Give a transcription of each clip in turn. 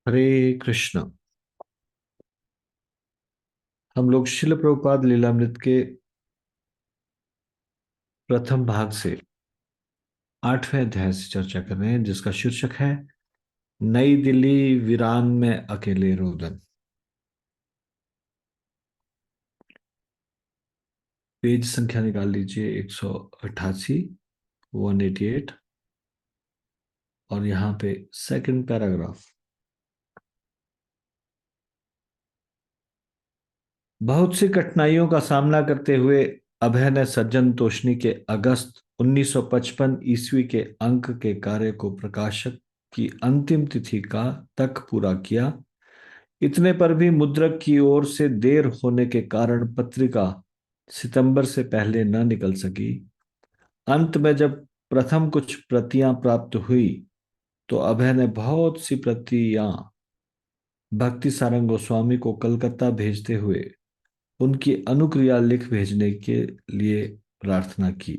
हरे कृष्ण। हम लोग शिल प्रभुपाद लीलामृत के प्रथम भाग से 8वें अध्याय से चर्चा कर रहे हैं, जिसका शीर्षक है नई दिल्ली वीरान में अकेले रोदन। पेज संख्या निकाल लीजिए, 188, 188। और यहाँ पे सेकंड पैराग्राफ। बहुत सी कठिनाइयों का सामना करते हुए अभय ने सज्जन तोषणी के अगस्त 1955 ईस्वी के अंक के कार्य को प्रकाशक की अंतिम तिथि का तक पूरा किया। इतने पर भी मुद्रक की ओर से देर होने के कारण पत्रिका सितंबर से पहले न निकल सकी। अंत में जब प्रथम कुछ प्रतियां प्राप्त हुई तो अभय ने बहुत सी प्रतियां भक्ति सारंग गोस्वामी को कलकत्ता भेजते हुए उनकी अनुक्रिया लिख भेजने के लिए प्रार्थना की।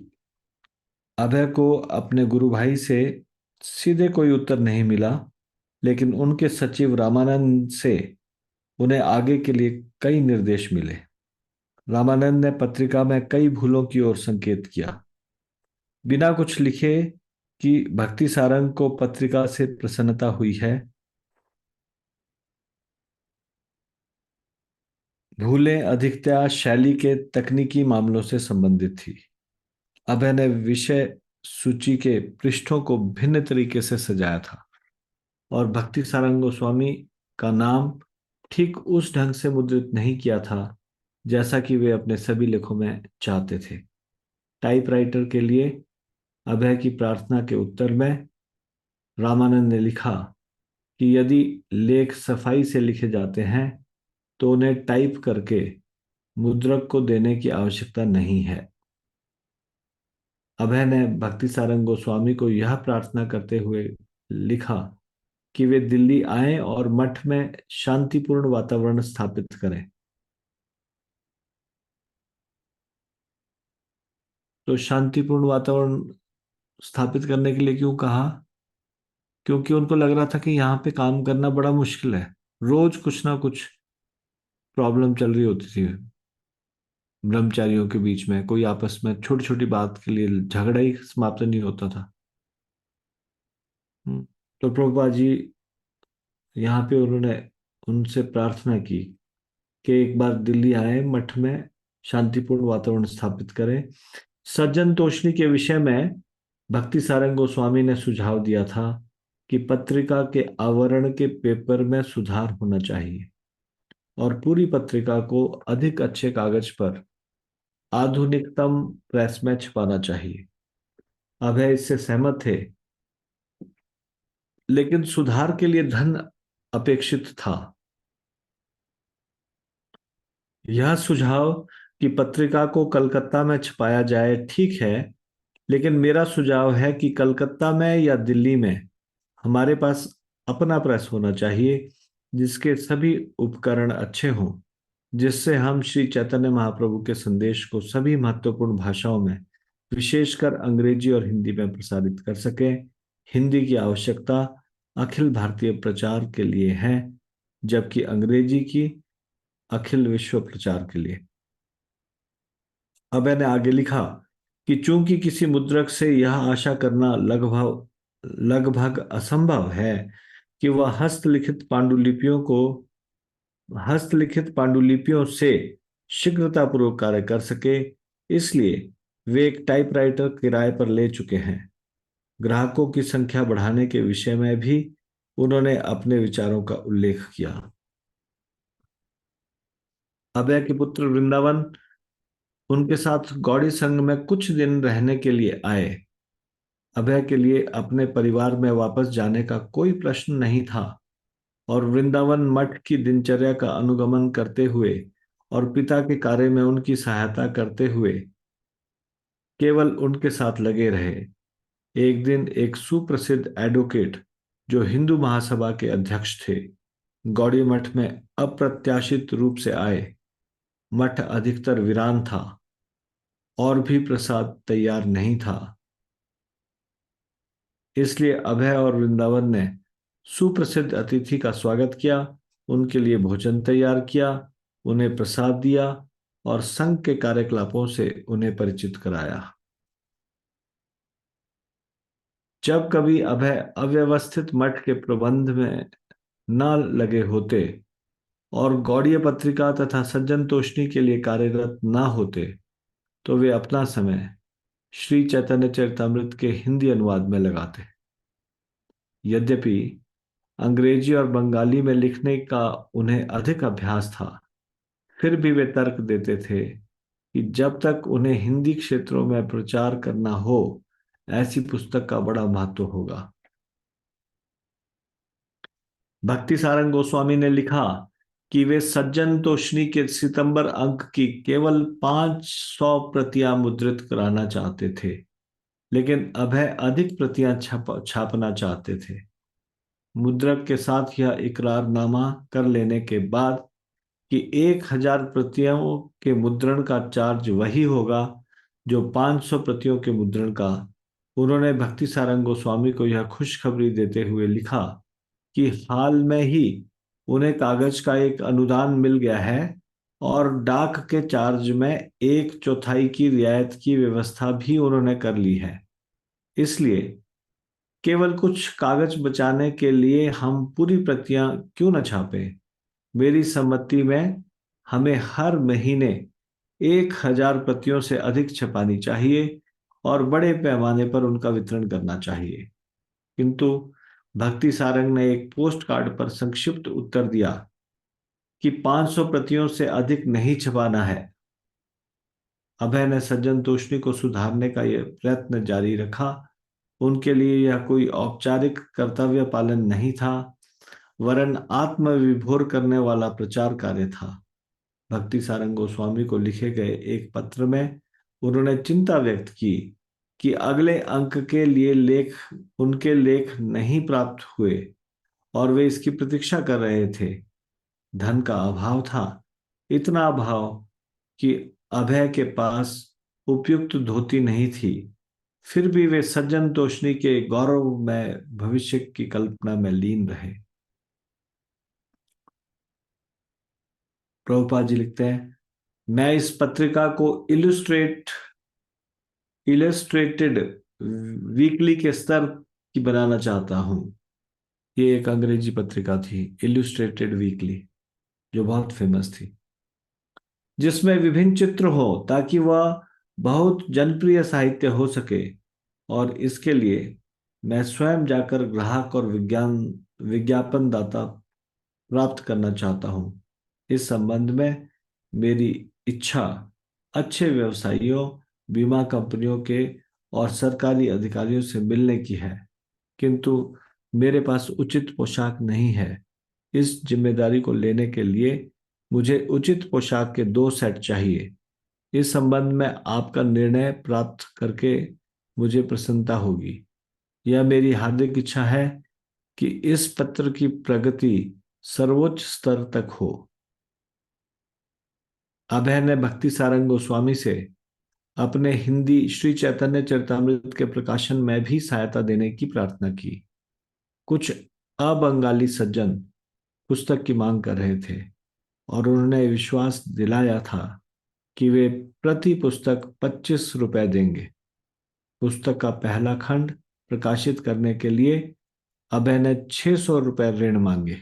अभय को अपने गुरु भाई से सीधे कोई उत्तर नहीं मिला, लेकिन उनके सचिव रामानंद से उन्हें आगे के लिए कई निर्देश मिले। रामानंद ने पत्रिका में कई भूलों की ओर संकेत किया। बिना कुछ लिखे कि भक्ति सारंग को पत्रिका से प्रसन्नता हुई है। भूलें अधिकतया शैली के तकनीकी मामलों से संबंधित थी। अभय ने विषय सूची के पृष्ठों को भिन्न तरीके से सजाया था और भक्ति सारंग गोस्वामी का नाम ठीक उस ढंग से मुद्रित नहीं किया था जैसा कि वे अपने सभी लेखों में चाहते थे। टाइपराइटर के लिए अभय की प्रार्थना के उत्तर में रामानंद ने लिखा कि यदि लेख सफाई से लिखे जाते हैं तो उन्हें टाइप करके मुद्रक को देने की आवश्यकता नहीं है। अभय ने भक्ति सारंग गोस्वामी को यह प्रार्थना करते हुए लिखा कि वे दिल्ली आएं और मठ में शांतिपूर्ण वातावरण स्थापित करें। तो शांतिपूर्ण वातावरण स्थापित करने के लिए क्यों कहा? क्योंकि उनको लग रहा था कि यहाँ पे काम करना बड़ा मुश्किल है। रोज कुछ ना कुछ प्रॉब्लम चल रही होती थी। ब्रह्मचारियों के बीच में कोई आपस में छोटी छोटी बात के लिए झगड़ा ही समाप्त नहीं होता था। तो प्रभुपाद जी यहाँ पे उन्होंने उनसे प्रार्थना की कि एक बार दिल्ली आए, मठ में शांतिपूर्ण वातावरण स्थापित करें। सज्जन तोषणी के विषय में भक्ति सारंग गोस्वामी ने सुझाव दिया था कि पत्रिका के आवरण के पेपर में सुधार होना चाहिए और पूरी पत्रिका को अधिक अच्छे कागज पर आधुनिकतम प्रेस में छपाना चाहिए। अभय इससे सहमत थे, लेकिन सुधार के लिए धन अपेक्षित था। यह सुझाव कि पत्रिका को कलकत्ता में छपाया जाए ठीक है, लेकिन मेरा सुझाव है कि कलकत्ता में या दिल्ली में हमारे पास अपना प्रेस होना चाहिए जिसके सभी उपकरण अच्छे हों, जिससे हम श्री चैतन्य महाप्रभु के संदेश को सभी महत्वपूर्ण भाषाओं में, विशेषकर अंग्रेजी और हिंदी में प्रसारित कर सकें। हिंदी की आवश्यकता अखिल भारतीय प्रचार के लिए है, जबकि अंग्रेजी की अखिल विश्व प्रचार के लिए। अबे ने आगे लिखा कि चूंकि किसी मुद्रक से यह आशा करना लगभग लगभग असंभव है कि वह हस्तलिखित पांडुलिपियों से शीघ्रतापूर्वक कार्य कर सके, इसलिए वे एक टाइपराइटर किराए पर ले चुके हैं। ग्राहकों की संख्या बढ़ाने के विषय में भी उन्होंने अपने विचारों का उल्लेख किया। अभय के पुत्र वृंदावन उनके साथ गौड़ी संघ में कुछ दिन रहने के लिए आए। अभय के लिए अपने परिवार में वापस जाने का कोई प्रश्न नहीं था और वृंदावन मठ की दिनचर्या का अनुगमन करते हुए और पिता के कार्य में उनकी सहायता करते हुए केवल उनके साथ लगे रहे। एक दिन एक सुप्रसिद्ध एडवोकेट जो हिंदू महासभा के अध्यक्ष थे, गौड़ी मठ में अप्रत्याशित रूप से आए। मठ अधिकतर वीरान था और भी प्रसाद तैयार नहीं था, इसलिए अभय और वृंदावन ने सुप्रसिद्ध अतिथि का स्वागत किया, उनके लिए भोजन तैयार किया, उन्हें प्रसाद दिया और संघ के कार्यकलापों से उन्हें परिचित कराया। जब कभी अभय अव्यवस्थित मठ के प्रबंध में न लगे होते और गौड़ीय पत्रिका तथा सज्जन तोषणी के लिए कार्यरत न होते, तो वे अपना समय श्री चैतन्य चरितमृत के हिंदी अनुवाद में लगाते। यद्यपि अंग्रेजी और बंगाली में लिखने का उन्हें अधिक अभ्यास था, फिर भी वे तर्क देते थे कि जब तक उन्हें हिंदी क्षेत्रों में प्रचार करना हो, ऐसी पुस्तक का बड़ा महत्व होगा। भक्ति सारंग गोस्वामी ने लिखा कि वे सज्जन तोषणी के सितंबर अंक की केवल 500 प्रतियां मुद्रित कराना चाहते थे, लेकिन अभय अधिक प्रतियां छापना चाहते थे। मुद्रक के साथ यह इकरारनामा कर लेने के बाद कि 1000 प्रतियों के मुद्रण का चार्ज वही होगा जो 500 प्रतियों के मुद्रण का, उन्होंने भक्ति सारंग गोस्वामी को यह खुशखबरी देते हुए लिखा कि हाल में ही उन्हें कागज का एक अनुदान मिल गया है और डाक के चार्ज में 1/4 की रियायत की व्यवस्था भी उन्होंने कर ली है। इसलिए केवल कुछ कागज बचाने के लिए हम पूरी प्रतियां क्यों न छापें। मेरी सम्मति में हमें हर महीने 1000 प्रतियों से अधिक छपानी चाहिए और बड़े पैमाने पर उनका वितरण करना चाहिए। किंतु भक्ति सारंग ने एक पोस्ट कार्ड पर संक्षिप्त उत्तर दिया कि 500 प्रतियों से अधिक नहीं छपाना है। अभय ने सज्जन तोषणी को सुधारने का यह प्रयत्न जारी रखा। उनके लिए यह कोई औपचारिक कर्तव्य पालन नहीं था, वरन आत्मविभोर करने वाला प्रचार कार्य था। भक्ति सारंग गोस्वामी को लिखे गए एक पत्र में उन्होंने चिंता व्यक्त की कि अगले अंक के लिए उनके लेख नहीं प्राप्त हुए और वे इसकी प्रतीक्षा कर रहे थे। धन का अभाव था, इतना अभाव कि अभय के पास उपयुक्त धोती नहीं थी। फिर भी वे सज्जन तोषणी के गौरव में भविष्य की कल्पना में लीन रहे। प्रभुपाद जी लिखते हैं, मैं इस पत्रिका को इलस्ट्रेटेड वीकली के स्तर की बनाना चाहता हूं। ये एक अंग्रेजी पत्रिका थी, इलस्ट्रेटेड वीकली, जो बहुत फेमस थी, जिसमें विभिन्न चित्र हो ताकि वह बहुत जनप्रिय साहित्य हो सके। और इसके लिए मैं स्वयं जाकर ग्राहक और विज्ञापन दाता प्राप्त करना चाहता हूं। इस संबंध में मेरी इच्छा अच्छे व्यवसायियों, बीमा कंपनियों के और सरकारी अधिकारियों से मिलने की है, किंतु मेरे पास उचित पोशाक नहीं है। इस जिम्मेदारी को लेने के लिए मुझे उचित पोशाक के 2 सेट चाहिए। इस संबंध में आपका निर्णय प्राप्त करके मुझे प्रसन्नता होगी। यह मेरी हार्दिक इच्छा है कि इस पत्र की प्रगति सर्वोच्च स्तर तक हो। अभय ने भक्ति सारंग गोस्वामी से अपने हिंदी श्री चैतन्य चरितमृत के प्रकाशन में भी सहायता देने की प्रार्थना की। कुछ अबंगाली सज्जन पुस्तक की मांग कर रहे थे और उन्होंने विश्वास दिलाया था कि वे प्रति पुस्तक 25 रुपए देंगे। पुस्तक का पहला खंड प्रकाशित करने के लिए अभय ने 600 रुपए ऋण मांगे।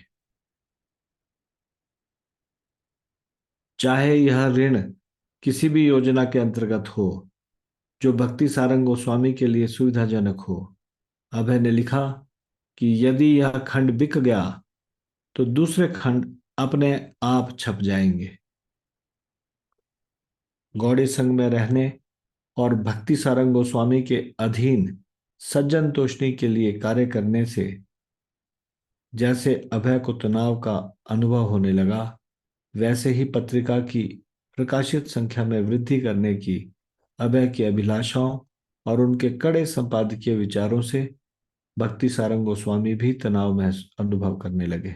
चाहे यह ऋण किसी भी योजना के अंतर्गत हो जो भक्ति सारंग गोस्वामी के लिए सुविधाजनक हो। अभय ने लिखा कि यदि यह खंड बिक गया तो दूसरे खंड अपने आप छप जाएंगे। गौड़ी संघ में रहने और भक्ति सारंग गोस्वामी के अधीन सज्जन तोषणी के लिए कार्य करने से जैसे अभय को तनाव का अनुभव होने लगा, वैसे ही पत्रिका की प्रकाशित संख्या में वृद्धि करने की अभय की अभिलाषाओं और उनके कड़े संपादकीय विचारों से भक्ति सारंग गोस्वामी भी तनाव में अनुभव करने लगे।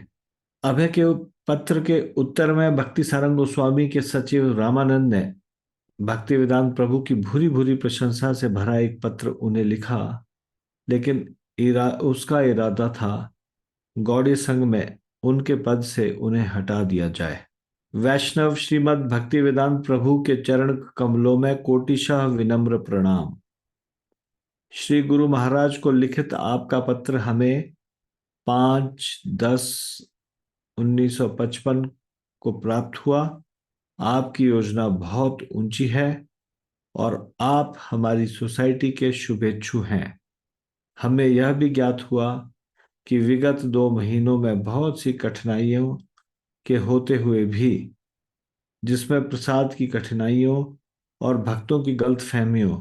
अभय के पत्र के उत्तर में भक्ति सारंग गोस्वामी के सचिव रामानंद ने भक्ति वेदांत प्रभु की भूरी भूरी प्रशंसा से भरा एक पत्र उन्हें लिखा, लेकिन उसका इरादा था गौड़ीय संघ में उनके पद से उन्हें हटा दिया जाए। वैष्णव श्रीमद् भक्ति वेदांत प्रभु के चरण कमलों में कोटिशः विनम्र प्रणाम। श्री गुरु महाराज को लिखित आपका पत्र हमें 5/10/1955 को प्राप्त हुआ। आपकी योजना बहुत ऊंची है और आप हमारी सोसाइटी के शुभेच्छु हैं। हमें यह भी ज्ञात हुआ कि विगत 2 महीनों में बहुत सी कठिनाइयों के होते हुए भी, जिसमें प्रसाद की कठिनाइयों और भक्तों की गलतफहमियों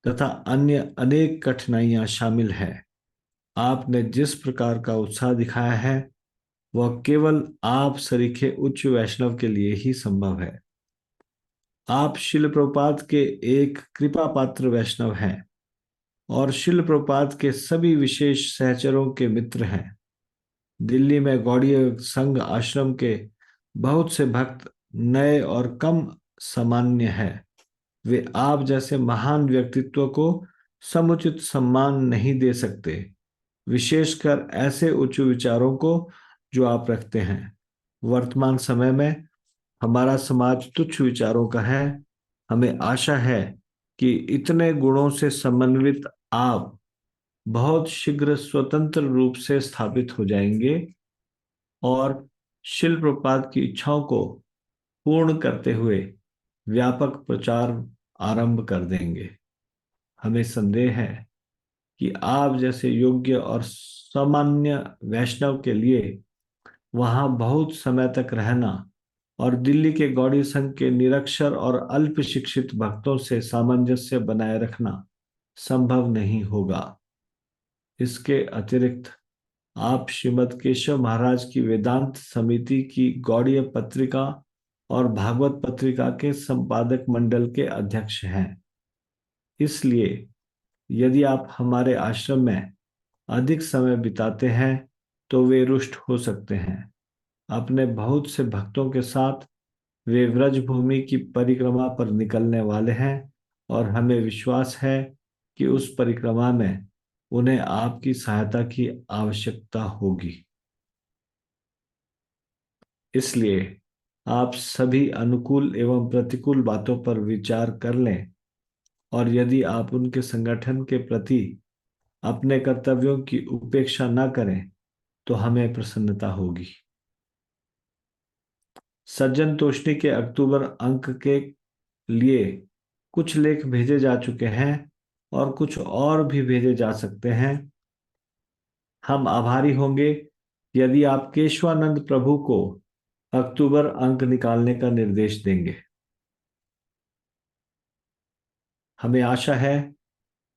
तथा अन्य अनेक कठिनाइयां शामिल है, आपने जिस प्रकार का उत्साह दिखाया है वह केवल आप सरीखे उच्च वैष्णव के लिए ही संभव है। आप शिल प्रभुपाद के एक कृपा पात्र वैष्णव हैं और शिल प्रभुपाद के सभी विशेष सहचरों के मित्र हैं। दिल्ली में गौड़ीय संघ आश्रम के बहुत से भक्त नए और कम सामान्य हैं। वे आप जैसे महान व्यक्तित्व को समुचित सम्मान नहीं दे सकते, विशेषकर ऐसे उच्च विचारों को जो आप रखते हैं। वर्तमान समय में हमारा समाज तुच्छ विचारों का है। हमें आशा है कि इतने गुणों से समन्वित आप बहुत शीघ्र स्वतंत्र रूप से स्थापित हो जाएंगे और शिल प्रपात की इच्छाओं को पूर्ण करते हुए व्यापक प्रचार आरंभ कर देंगे। हमें संदेह है कि आप जैसे योग्य और सामान्य वैष्णव के लिए वहां बहुत समय तक रहना और दिल्ली के गौड़ी संघ के निरक्षर और अल्प शिक्षित भक्तों से सामंजस्य बनाए रखना संभव नहीं होगा। इसके अतिरिक्त आप श्रीमद् केशव महाराज की वेदांत समिति की गौड़ीय पत्रिका और भागवत पत्रिका के संपादक मंडल के अध्यक्ष हैं। इसलिए यदि आप हमारे आश्रम में अधिक समय बिताते हैं तो वे रुष्ट हो सकते हैं। अपने बहुत से भक्तों के साथ वे व्रज भूमि की परिक्रमा पर निकलने वाले हैं और हमें विश्वास है कि उस परिक्रमा में उन्हें आपकी सहायता की आवश्यकता होगी। इसलिए आप सभी अनुकूल एवं प्रतिकूल बातों पर विचार कर लें और यदि आप उनके संगठन के प्रति अपने कर्तव्यों की उपेक्षा न करें तो हमें प्रसन्नता होगी। सज्जन तोष्णी के अक्टूबर अंक के लिए कुछ लेख भेजे जा चुके हैं और कुछ और भी भेजे जा सकते हैं। हम आभारी होंगे यदि आप केशवानंद प्रभु को अक्टूबर अंक निकालने का निर्देश देंगे। हमें आशा है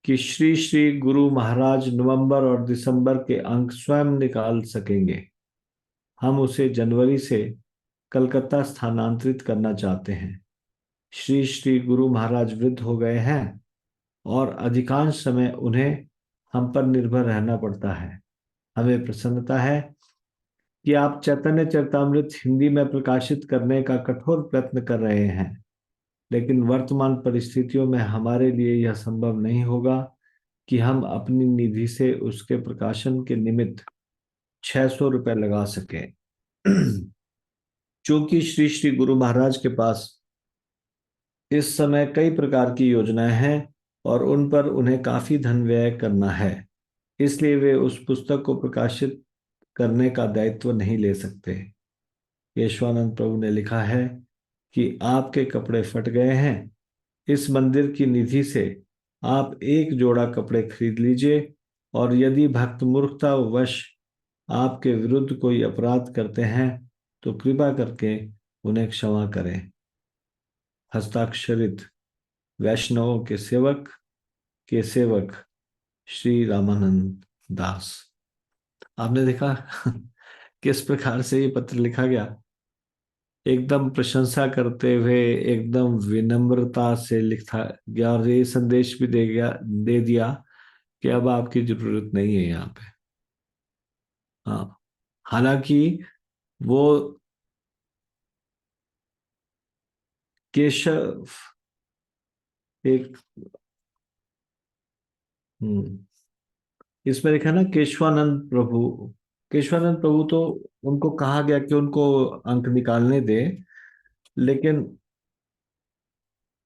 कि श्री श्री गुरु महाराज नवंबर और दिसंबर के अंक स्वयं निकाल सकेंगे। हम उसे जनवरी से कलकत्ता स्थानांतरित करना चाहते हैं। श्री श्री गुरु महाराज वृद्ध हो गए हैं और अधिकांश समय उन्हें हम पर निर्भर रहना पड़ता है। हमें प्रसन्नता है कि आप चैतन्य चरितामृत हिंदी में प्रकाशित करने का कठोर प्रयत्न कर रहे हैं, लेकिन वर्तमान परिस्थितियों में हमारे लिए यह संभव नहीं होगा कि हम अपनी निधि से उसके प्रकाशन के निमित्त 600 रुपये लगा सकें। चूंकि श्री श्री गुरु महाराज के पास इस समय कई प्रकार की योजनाएं हैं और उन पर उन्हें काफी धन व्यय करना है, इसलिए वे उस पुस्तक को प्रकाशित करने का दायित्व नहीं ले सकते। केशवानंद प्रभु ने लिखा है कि आपके कपड़े फट गए हैं। इस मंदिर की निधि से आप एक जोड़ा कपड़े खरीद लीजिए और यदि भक्त मूर्खता वश आपके विरुद्ध कोई अपराध करते हैं तो कृपा करके उन्हें क्षमा करें। हस्ताक्षरित वैष्णवों के सेवक श्री रामानंद दास। आपने देखा किस प्रकार से ये पत्र लिखा गया। एकदम प्रशंसा करते हुए एकदम विनम्रता से लिखा गया और ये संदेश भी दे दिया कि अब आपकी जरूरत नहीं है यहाँ पे। हाँ, हालांकि वो केशव एक इसमें लिखा ना केशवानंद प्रभु, केशवानंद प्रभु तो, उनको कहा गया कि उनको अंक निकालने दे, लेकिन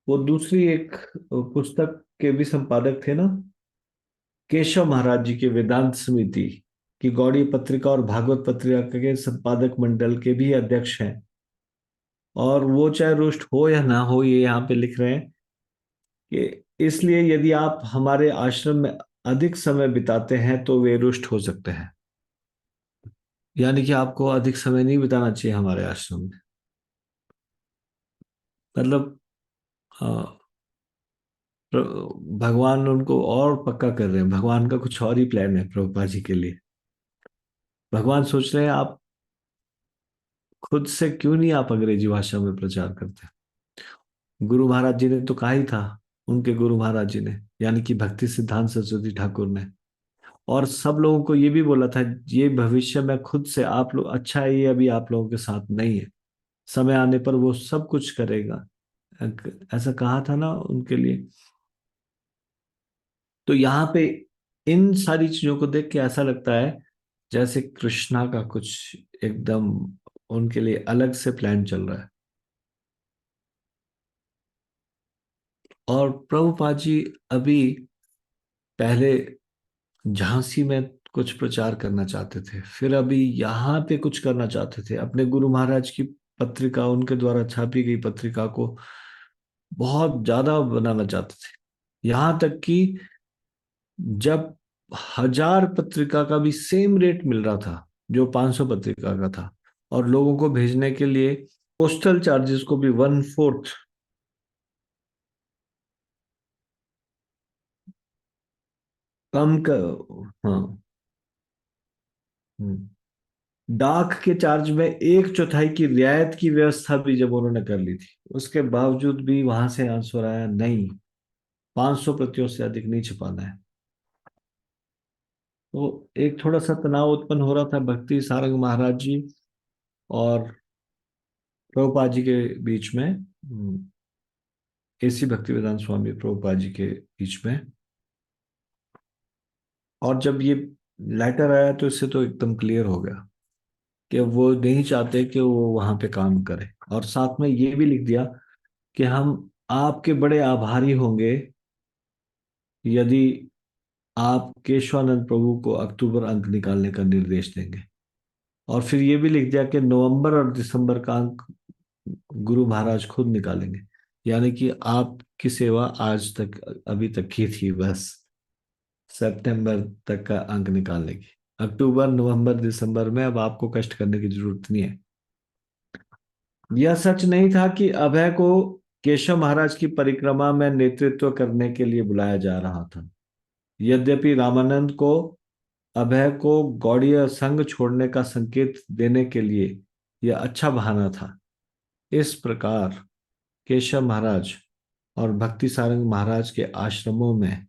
वो दूसरी एक पुस्तक के भी संपादक थे ना, केशव महाराज जी के वेदांत समिति की गौड़ीय पत्रिका और भागवत पत्रिका के संपादक मंडल के भी अध्यक्ष हैं। और वो चाहे रुष्ट हो या ना हो, ये यहाँ पे लिख रहे हैं कि इसलिए यदि आप हमारे आश्रम में अधिक समय बिताते हैं तो वे रुष्ट हो सकते हैं। यानी कि आपको अधिक समय नहीं बिताना चाहिए हमारे आश्रम में। मतलब अ, भगवान उनको और पक्का कर रहे हैं, भगवान का कुछ और ही प्लान है प्रभुपाद जी के लिए। भगवान सोच रहे हैं आप खुद से क्यों नहीं आप अंग्रेजी भाषा में प्रचार करते। गुरु महाराज जी ने तो कहा ही था, उनके गुरु महाराज जी ने, यानी कि भक्ति सिद्धांत सरस्वती ठाकुर ने। और सब लोगों को ये भी बोला था, ये भविष्य में खुद से आप लोग, अच्छा है ये अभी आप लोगों के साथ नहीं है, समय आने पर वो सब कुछ करेगा, ऐसा कहा था ना उनके लिए। तो यहाँ पे इन सारी चीजों को देख के ऐसा लगता है जैसे कृष्णा का कुछ एकदम उनके लिए अलग से प्लान चल रहा है। और प्रभुपाद जी अभी पहले झांसी में कुछ प्रचार करना चाहते थे, फिर अभी यहाँ पे कुछ करना चाहते थे, अपने गुरु महाराज की पत्रिका, उनके द्वारा छापी गई पत्रिका को बहुत ज्यादा बनाना चाहते थे। यहाँ तक कि जब 1000 पत्रिका का भी सेम रेट मिल रहा था जो 500 पत्रिका का था, और लोगों को भेजने के लिए पोस्टल चार्जेस को भी 1/4 कम कर, हाँ, हम्म। डाक के चार्ज में 1/4 की रियायत की व्यवस्था भी जब उन्होंने कर ली थी, उसके बावजूद भी वहां से आंसर आया नहीं, 500 प्रतियों से अधिक नहीं छपाना है। तो एक थोड़ा सा तनाव उत्पन्न हो रहा था भक्ति सारंग महाराज जी और प्रभुपाद जी के बीच में, एसी भक्तिवेदांत स्वामी प्रभुपाद जी के बीच में। और जब ये लेटर आया तो इससे तो एकदम क्लियर हो गया कि वो नहीं चाहते कि वो वहां पे काम करे। और साथ में ये भी लिख दिया कि हम आपके बड़े आभारी होंगे यदि आप केशवानंद प्रभु को अक्टूबर अंक निकालने का निर्देश देंगे। और फिर ये भी लिख दिया कि नवंबर और दिसंबर का अंक गुरु महाराज खुद निकालेंगे। यानी कि आपकी सेवा आज तक, अभी तक की थी बस सितंबर तक का अंक निकालने की। अक्टूबर नवंबर दिसंबर में अब आपको कष्ट करने की जरूरत नहीं है। यह सच नहीं था कि अभय को केशव महाराज की परिक्रमा में नेतृत्व करने के लिए बुलाया जा रहा था। यद्यपि रामानंद को अभय को गौड़ीय संघ छोड़ने का संकेत देने के लिए यह अच्छा बहाना था। इस प्रकार केशव महाराज और भक्ति सारंग महाराज के आश्रमों में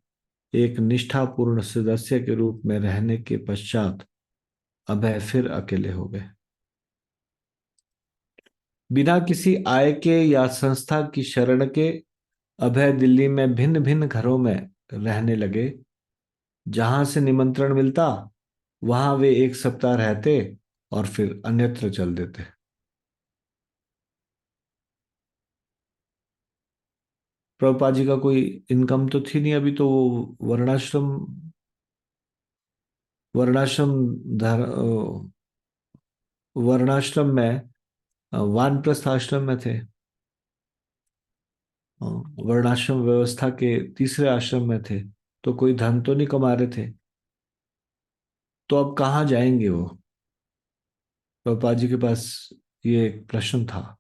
एक निष्ठापूर्ण सदस्य के रूप में रहने के पश्चात अभय फिर अकेले हो गए। बिना किसी आय के या संस्था की शरण के अभय दिल्ली में भिन्न भिन्न घरों में रहने लगे। जहां से निमंत्रण मिलता वहां वे एक सप्ताह रहते और फिर अन्यत्र चल देते। प्रभुपाद जी का कोई इनकम तो थी नहीं अभी, तो वो वर्णाश्रम वर्णाश्रम में, वानप्रस्थ आश्रम में थे। अ, वर्णाश्रम व्यवस्था के तीसरे आश्रम में थे, तो कोई धन तो नहीं कमा रहे थे। तो अब कहाँ जाएंगे वो। प्रभुपाद जी के पास ये एक प्रश्न था,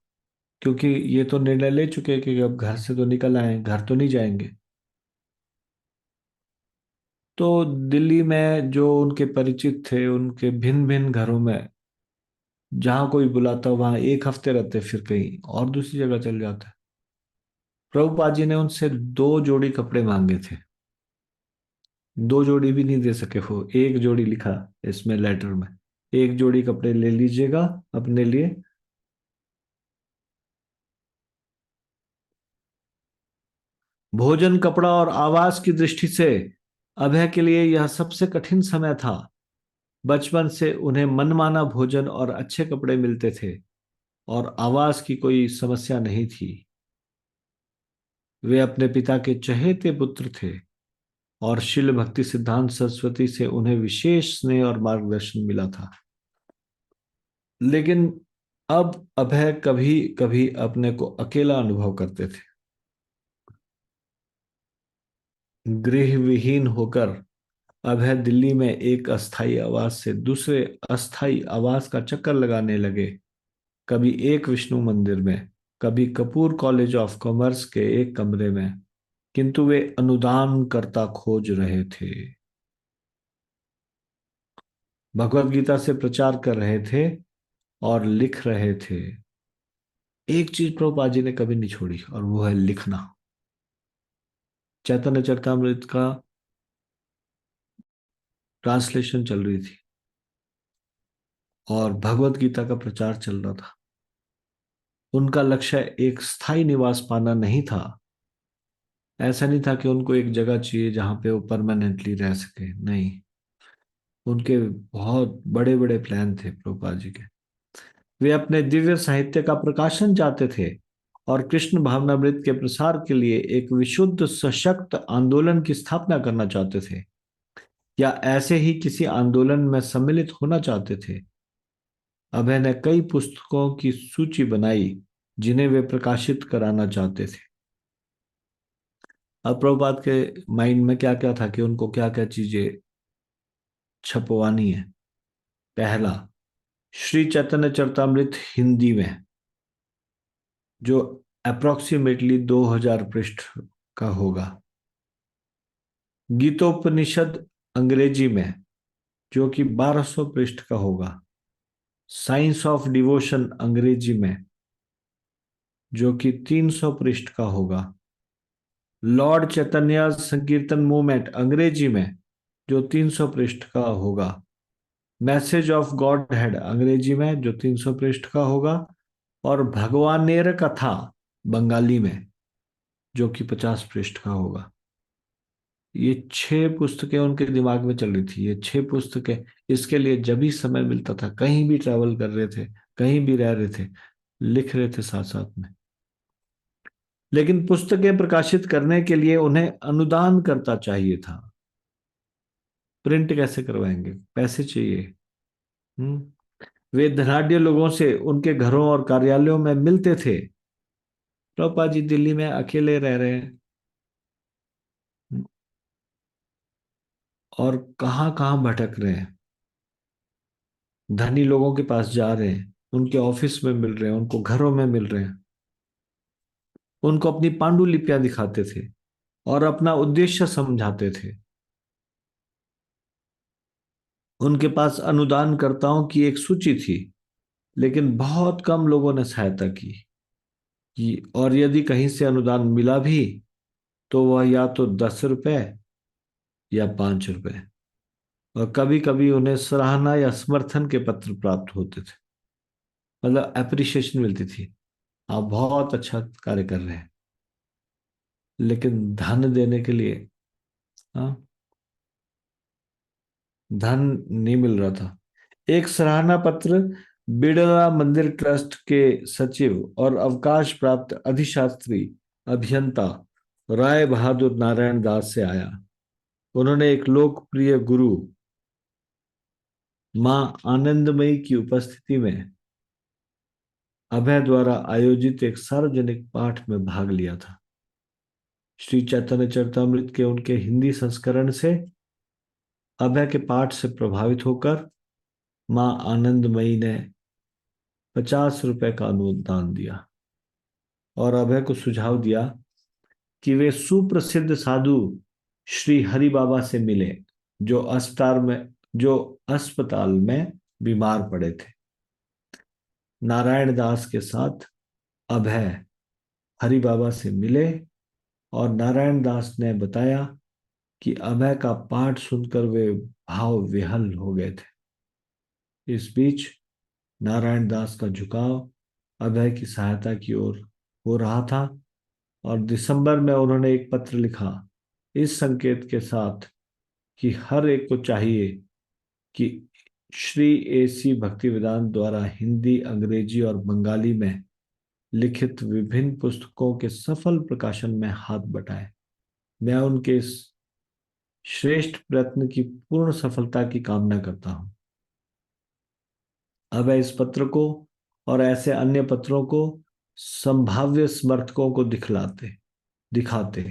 क्योंकि ये तो निर्णय ले चुके कि अब घर से तो निकल आए, घर तो नहीं जाएंगे। तो दिल्ली में जो उनके परिचित थे, उनके भिन्न भिन्न घरों में जहां कोई बुलाता वहां एक हफ्ते रहते, फिर कहीं और दूसरी जगह चल जाते। प्रभुपाद जी ने उनसे 2 जोड़ी कपड़े मांगे थे। 2 जोड़ी भी नहीं दे सके वो, एक जोड़ी लिखा इसमें लेटर में, एक जोड़ी कपड़े ले लीजिएगा अपने लिए। भोजन, कपड़ा और आवास की दृष्टि से अभय के लिए यह सबसे कठिन समय था। बचपन से उन्हें मनमाना भोजन और अच्छे कपड़े मिलते थे और आवास की कोई समस्या नहीं थी। वे अपने पिता के चहेते पुत्र थे और शिल भक्ति सिद्धांत सरस्वती से उन्हें विशेष स्नेह और मार्गदर्शन मिला था। लेकिन अब अभय कभी कभी अपने को अकेला अनुभव करते थे। गृह विहीन होकर अभय दिल्ली में एक अस्थायी आवास से दूसरे अस्थायी आवास का चक्कर लगाने लगे। कभी एक विष्णु मंदिर में, कभी कपूर कॉलेज ऑफ कॉमर्स के एक कमरे में, किंतु वे अनुदान करता खोज रहे थे। भगवत गीता से प्रचार कर रहे थे और लिख रहे थे। एक चीज प्रभुपाद जी ने कभी नहीं छोड़ी और वो है लिखना। चैतन्य चरितमृत का ट्रांसलेशन चल रही थी और भगवत गीता का प्रचार चल रहा था। उनका लक्ष्य एक स्थायी निवास पाना नहीं था। ऐसा नहीं था कि उनको एक जगह चाहिए जहां पे वो परमानेंटली रह सके, नहीं। उनके बहुत बड़े बड़े प्लान थे प्रभुपाद जी के। वे अपने दिव्य साहित्य का प्रकाशन चाहते थे और कृष्ण भावनामृत के प्रसार के लिए एक विशुद्ध सशक्त आंदोलन की स्थापना करना चाहते थे, या ऐसे ही किसी आंदोलन में सम्मिलित होना चाहते थे। अभय ने कई पुस्तकों की सूची बनाई जिन्हें वे प्रकाशित कराना चाहते थे। अब प्रभुपाद के माइंड में क्या क्या था कि उनको क्या क्या चीजें छपवानी है। पहला, श्री चैतन्य चरितमृत हिंदी में, जो अप्रोक्सीमेटली 2000 पृष्ठ का होगा। गीतोपनिषद अंग्रेजी में, जो कि 1200 पृष्ठ का होगा। साइंस ऑफ डिवोशन अंग्रेजी में, जो कि 300 पृष्ठ का होगा। लॉर्ड चैतन्य संकीर्तन मूवमेंट अंग्रेजी में, जो 300 पृष्ठ का होगा। मैसेज ऑफ गॉड हेड अंग्रेजी में, जो 300 पृष्ठ का होगा। और भगवानेर कथा बंगाली में, जो कि 50 पृष्ठ का होगा। ये 6 पुस्तकें उनके दिमाग में चल रही थी। ये 6 पुस्तकें, इसके लिए जब भी समय मिलता था, कहीं भी ट्रैवल कर रहे थे, कहीं भी रह रहे थे, लिख रहे थे साथ साथ में। लेकिन पुस्तकें प्रकाशित करने के लिए उन्हें अनुदान करता चाहिए था। प्रिंट कैसे करवाएंगे, पैसे चाहिए। हम्म। वे धनाढ्य लोगों से उनके घरों और कार्यालयों में मिलते थे। प्रभुपाद जी दिल्ली में अकेले रह रहे हैं और कहाँ कहाँ भटक रहे हैं। धनी लोगों के पास जा रहे हैं, उनके ऑफिस में मिल रहे हैं, उनको घरों में मिल रहे हैं, उनको अपनी पांडुलिपियां दिखाते थे और अपना उद्देश्य समझाते थे। उनके पास अनुदानकर्ताओं की एक सूची थी, लेकिन बहुत कम लोगों ने सहायता की। और यदि कहीं से अनुदान मिला भी, तो वह या तो 10 रुपए या 5 रुपए, और कभी कभी उन्हें सराहना या समर्थन के पत्र प्राप्त होते थे। मतलब अप्रिशिएशन मिलती थी, आप बहुत अच्छा कार्य कर रहे हैं। लेकिन धन देने के लिए, हाँ, धन नहीं मिल रहा था। एक सराहना पत्र बिड़ला मंदिर ट्रस्ट के सचिव और अवकाश प्राप्त अधिशास्त्री अभियंता राय बहादुर नारायण दास से आया। उन्होंने एक लोकप्रिय गुरु मां आनंदमयी की उपस्थिति में अभय द्वारा आयोजित एक सार्वजनिक पाठ में भाग लिया था। श्री चैतन्य चरितमृत के उनके हिंदी संस्करण से अभय के पाठ से प्रभावित होकर मां आनंदमयी ने 50 रुपए का अनुदान दिया और अभय को सुझाव दिया कि वे सुप्रसिद्ध साधु श्री हरि बाबा से मिले, जो अस्पताल में बीमार पड़े थे। नारायण दास के साथ अभय हरि बाबा से मिले और नारायण दास ने बताया कि अभय का पाठ सुनकर वे भाव विहल हो गए थे। इस बीच नारायण दास का झुकाव अभय की सहायता की ओर हो रहा था और दिसंबर में उन्होंने एक पत्र लिखा, इस संकेत के साथ कि हर एक को चाहिए कि श्री AC भक्तिवेदांत द्वारा हिंदी, अंग्रेजी और बंगाली में लिखित विभिन्न पुस्तकों के सफल प्रकाशन में हाथ बटाए। मैं उनके इस श्रेष्ठ प्रयत्न की पूर्ण सफलता की कामना करता हूँ। अब इस पत्र को और ऐसे अन्य पत्रों को संभाव्य समर्थकों को दिखाते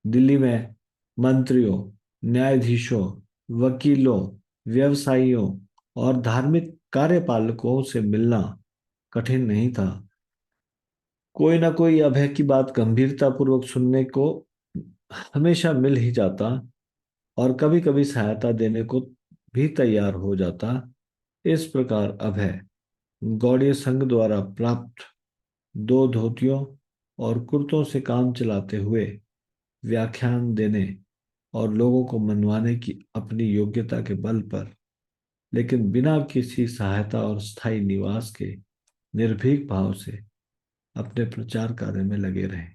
दिल्ली में मंत्रियों, न्यायाधीशों, वकीलों, व्यवसायियों और धार्मिक कार्यपालकों से मिलना कठिन नहीं था। कोई ना कोई अभय की बात गंभीरता पूर्वक सुनने को हमेशा मिल ही जाता और कभी कभी सहायता देने को भी तैयार हो जाता। इस प्रकार अभय गौड़ीय संघ द्वारा प्राप्त 2 धोतियों और कुर्तों से काम चलाते हुए व्याख्यान देने और लोगों को मनवाने की अपनी योग्यता के बल पर, लेकिन बिना किसी सहायता और स्थायी निवास के, निर्भीक भाव से अपने प्रचार कार्य में लगे रहे।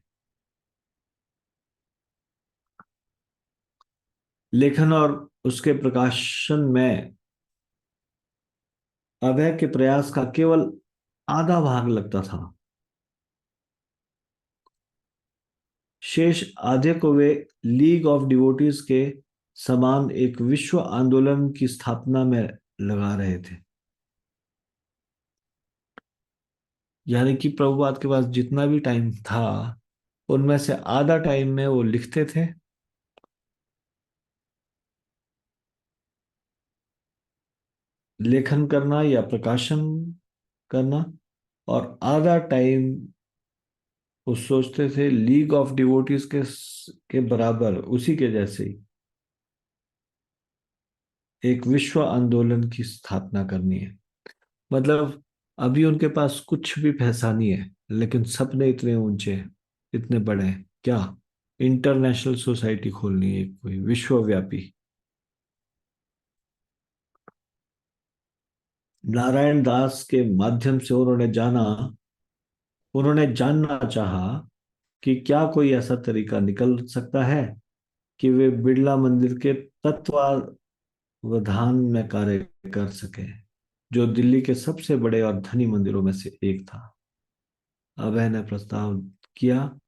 लेखन और उसके प्रकाशन में अभय के प्रयास का केवल आधा भाग लगता था। शेष आधे को वे लीग ऑफ डिवोटीज के समान एक विश्व आंदोलन की स्थापना में लगा रहे थे। यानी कि प्रभुपाद के पास जितना भी टाइम था, उनमें से आधा टाइम में वो लिखते थे, लेखन करना या प्रकाशन करना, और आधा टाइम वो सोचते थे लीग ऑफ डिवोटीज के बराबर, उसी के जैसे ही एक विश्व आंदोलन की स्थापना करनी है। मतलब अभी उनके पास कुछ भी पैसा नहीं है, लेकिन सपने इतने ऊंचे हैं, इतने बड़े हैं। क्या इंटरनेशनल सोसाइटी खोलनी है, कोई विश्वव्यापी। नारायण दास के माध्यम से उन्होंने जानना चाहा कि क्या कोई ऐसा तरीका निकल सकता है कि वे बिड़ला मंदिर के तत्वावधान में कार्य कर सके, जो दिल्ली के सबसे बड़े और धनी मंदिरों में से एक था। अभय ने प्रस्ताव किया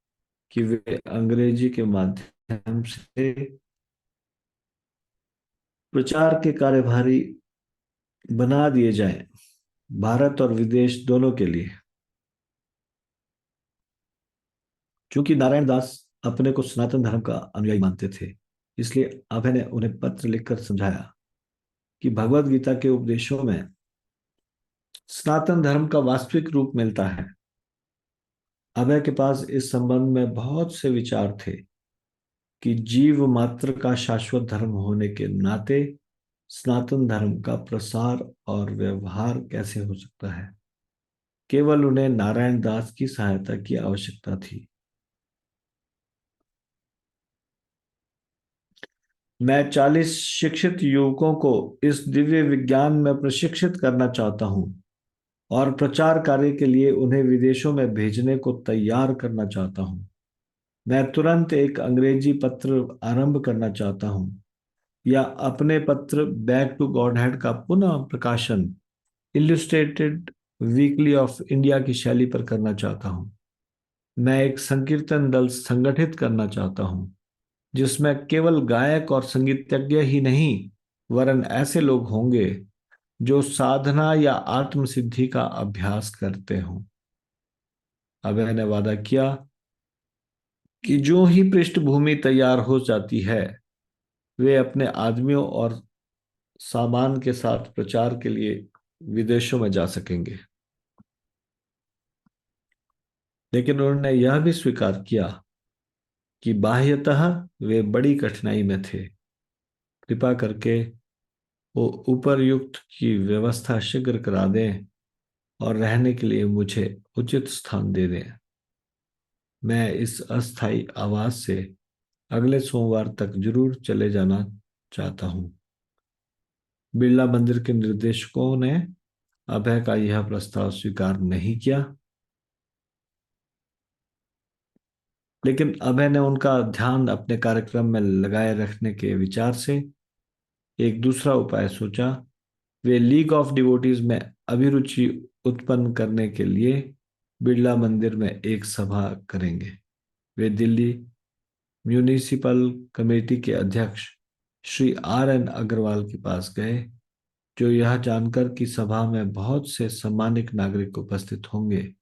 कि वे अंग्रेजी के माध्यम से प्रचार के कार्यभारी बना दिए जाएं, भारत और विदेश दोनों के लिए। क्योंकि नारायण दास अपने को सनातन धर्म का अनुयायी मानते थे, इसलिए अभय ने उन्हें पत्र लिखकर समझाया कि भगवत गीता के उपदेशों में सनातन धर्म का वास्तविक रूप मिलता है। अभय के पास इस संबंध में बहुत से विचार थे कि जीव मात्र का शाश्वत धर्म होने के नाते सनातन धर्म का प्रसार और व्यवहार कैसे हो सकता है। केवल उन्हें नारायण दास की सहायता की आवश्यकता थी। मैं 40 शिक्षित युवकों को इस दिव्य विज्ञान में प्रशिक्षित करना चाहता हूँ और प्रचार कार्य के लिए उन्हें विदेशों में भेजने को तैयार करना चाहता हूँ। मैं तुरंत एक अंग्रेजी पत्र आरंभ करना चाहता हूँ, या अपने पत्र बैक टू गॉडहेड का पुनः प्रकाशन इल्युस्ट्रेटेड वीकली ऑफ इंडिया की शैली पर करना चाहता हूँ। मैं एक संकीर्तन दल संगठित करना चाहता हूँ, जिसमें केवल गायक और संगीतज्ञ ही नहीं, वरन ऐसे लोग होंगे जो साधना या आत्म सिद्धि का अभ्यास करते हों। अभय ने वादा किया कि जो ही पृष्ठभूमि तैयार हो जाती है, वे अपने आदमियों और सामान के साथ प्रचार के लिए विदेशों में जा सकेंगे। लेकिन उन्होंने यह भी स्वीकार किया कि बाह्यतः वे बड़ी कठिनाई में थे। कृपा करके वो उपरयुक्त की व्यवस्था शीघ्र करा दें और रहने के लिए मुझे उचित स्थान दे दें। मैं इस अस्थायी आवास से अगले सोमवार तक जरूर चले जाना चाहता हूँ। बिरला मंदिर के निर्देशकों ने अभय का यह प्रस्ताव स्वीकार नहीं किया, लेकिन अभय ने उनका ध्यान अपने कार्यक्रम में लगाए रखने के विचार से एक दूसरा उपाय सोचा। वे लीग ऑफ डिवोटीज में अभिरुचि उत्पन्न करने के लिए बिरला मंदिर में एक सभा करेंगे। वे दिल्ली म्यूनिसिपल कमेटी के अध्यक्ष श्री R N अग्रवाल के पास गए, जो यह जानकर कि सभा में बहुत से सम्मानित नागरिक उपस्थित होंगे,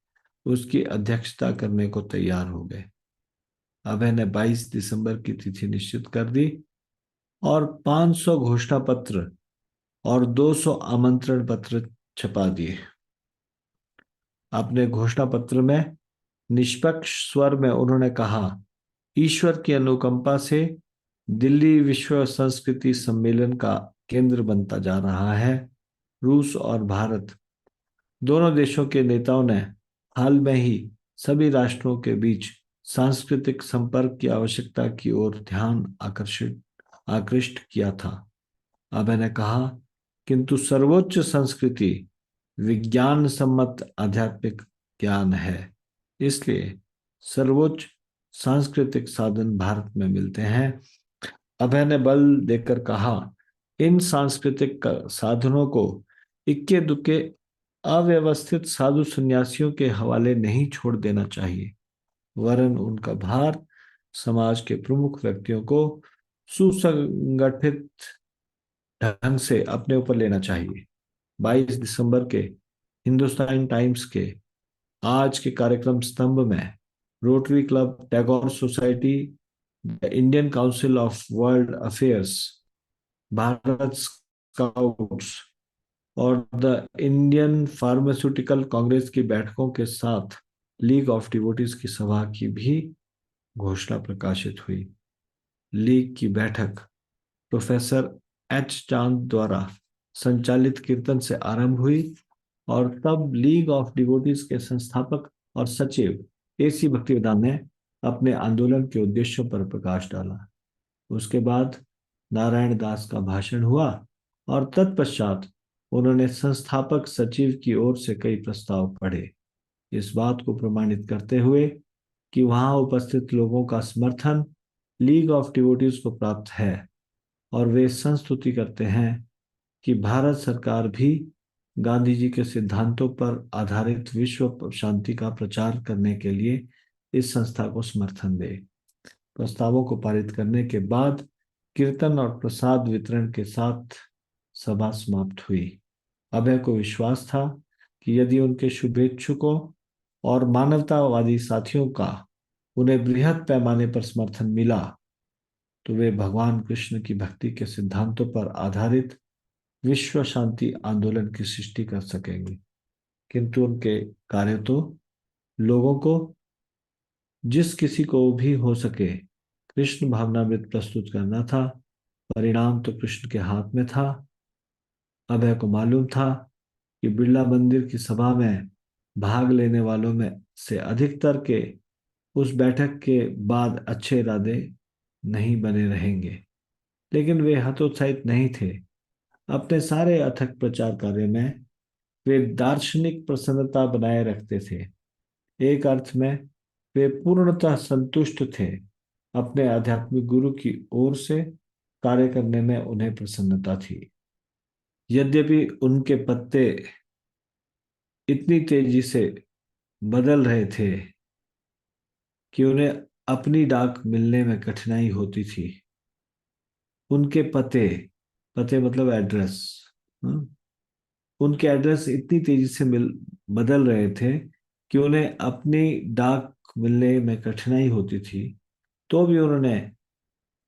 उसकी अध्यक्षता करने को तैयार हो गए। अभय ने 22 दिसंबर की तिथि निश्चित कर दी और 500 घोषणा पत्र और 200 आमंत्रण पत्र छपा दिए। अपने घोषणा पत्र में निष्पक्ष स्वर में उन्होंने कहा, ईश्वर की अनुकंपा से दिल्ली विश्व संस्कृति सम्मेलन का केंद्र बनता जा रहा है। रूस और भारत दोनों देशों के नेताओं ने हाल में ही सभी राष्ट्रों के बीच सांस्कृतिक संपर्क की आवश्यकता की ओर ध्यान आकृष्ट किया था। अभय ने कहा, किंतु सर्वोच्च संस्कृति विज्ञान सम्मत आध्यात्मिक ज्ञान है, इसलिए सर्वोच्च सांस्कृतिक साधन भारत में मिलते हैं। अभय ने बल देकर कहा, इन सांस्कृतिक साधनों को इक्के दुक्के अव्यवस्थित साधु सन्यासियों के हवाले नहीं छोड़ देना चाहिए, वरन उनका भार समाज के प्रमुख व्यक्तियों को सुसंगठित ढंग से अपने ऊपर लेना चाहिए। 22 दिसंबर के हिंदुस्तान टाइम्स के आज के कार्यक्रम स्तंभ में rotary club, Tagore society, the Indian council of world affairs, Bharat scouts और द इंडियन फार्मास्यूटिकल कांग्रेस की बैठकों के साथ लीग ऑफ डिवोटीज की सभा की भी घोषणा प्रकाशित हुई। लीग की बैठक प्रोफेसर H. चांद द्वारा संचालित कीर्तन से आरंभ हुई और तब लीग ऑफ डिवोटीज के संस्थापक और सचिव AC भक्तिवेदांत ने अपने आंदोलन के उद्देश्यों पर प्रकाश डाला। उसके बाद नारायण दास का भाषण हुआ और तत्पश्चात उन्होंने संस्थापक सचिव की ओर से कई प्रस्ताव पढ़े, इस बात को प्रमाणित करते हुए कि वहां उपस्थित लोगों का समर्थन लीग ऑफ डिवोटीज को प्राप्त है और वे संस्तुति करते हैं कि भारत सरकार भी गांधी जी के सिद्धांतों पर आधारित विश्व शांति का प्रचार करने के लिए इस संस्था को समर्थन दे। प्रस्तावों को पारित करने के बाद कीर्तन और प्रसाद वितरण के साथ सभा समाप्त हुई। अभय को विश्वास था कि यदि उनके शुभेच्छुकों और मानवतावादी साथियों का उन्हें बृहद पैमाने पर समर्थन मिला तो वे भगवान कृष्ण की भक्ति के सिद्धांतों पर आधारित विश्व शांति आंदोलन की सृष्टि कर सकेंगे। किंतु उनके कार्य तो लोगों को, जिस किसी को भी हो सके, कृष्ण भावनामृत प्रस्तुत करना था। परिणाम तो कृष्ण के हाथ में था। अभय को मालूम था कि बिरला मंदिर की सभा में भाग लेने वालों में से अधिकतर के उस बैठक के बाद अच्छे इरादे नहीं बने रहेंगे, लेकिन वे हतोत्साहित नहीं थे। अपने सारे अथक प्रचार कार्य में वे दार्शनिक प्रसन्नता बनाए रखते थे। एक अर्थ में वे पूर्णतः संतुष्ट थे। अपने आध्यात्मिक गुरु की ओर से कार्य करने में उन्हें प्रसन्नता थी। यद्यपि उनके पत्ते इतनी तेजी से बदल रहे थे कि उन्हें अपनी डाक मिलने में कठिनाई होती थी। उनके पते पते मतलब एड्रेस, उनके एड्रेस इतनी तेजी से बदल रहे थे कि उन्हें अपनी डाक मिलने में कठिनाई होती थी। तो भी उन्होंने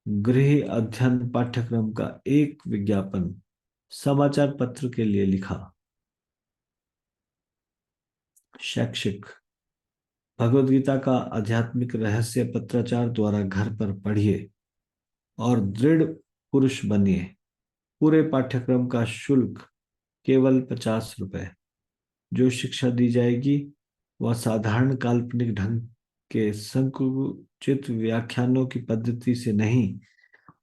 गृह अध्ययन पाठ्यक्रम का एक विज्ञापन समाचार पत्र के लिए लिखा। शैक्षिक भगवद गीता का आध्यात्मिक रहस्य पत्राचार द्वारा घर पर पढ़िए और दृढ़ पुरुष बनिए। पूरे पाठ्यक्रम का शुल्क केवल 50 रुपए। जो शिक्षा दी जाएगी वह साधारण काल्पनिक ढंग के संकुचित व्याख्यानों की पद्धति से नहीं,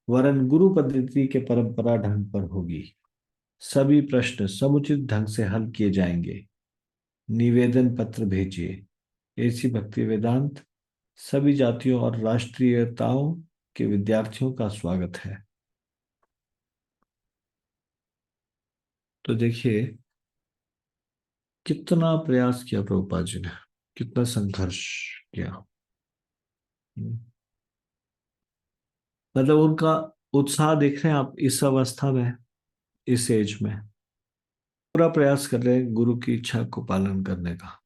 वरन गुरु पद्धति के परंपरा ढंग पर होगी। सभी प्रश्न समुचित ढंग से हल किए जाएंगे। निवेदन पत्र भेजिए। AC भक्ति वेदांत सभी जातियों और राष्ट्रीयताओं के विद्यार्थियों का स्वागत है। तो देखिए कितना प्रयास किया प्रभुपाद जी ने, कितना संघर्ष किया। हम्म। मतलब उनका उत्साह देख रहे हैं आप, इस अवस्था में, इस एज में पूरा प्रयास कर रहे हैं गुरु की इच्छा को पालन करने का।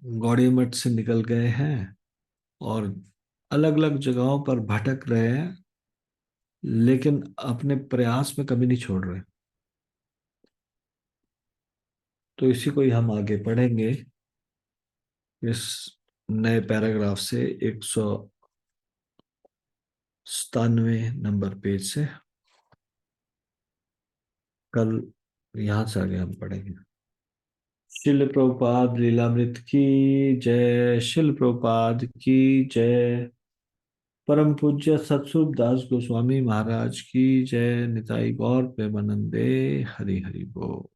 गौड़ी मठ से निकल गए हैं और अलग अलग जगहों पर भटक रहे हैं, लेकिन अपने प्रयास में कभी नहीं छोड़ रहे। तो इसी को ही हम आगे पढ़ेंगे इस नए पैराग्राफ से, 197 नंबर पेज से। कल यहाँ से आगे हम पढ़ेंगे। शिल प्रभुपाद लीलामृत की जय, शिल प्रभुपाद की जय। परम पूज्य सतसुख दास गोस्वामी महाराज की जय। निताई गौर प्रेमानंदे। हरि हरि बोल।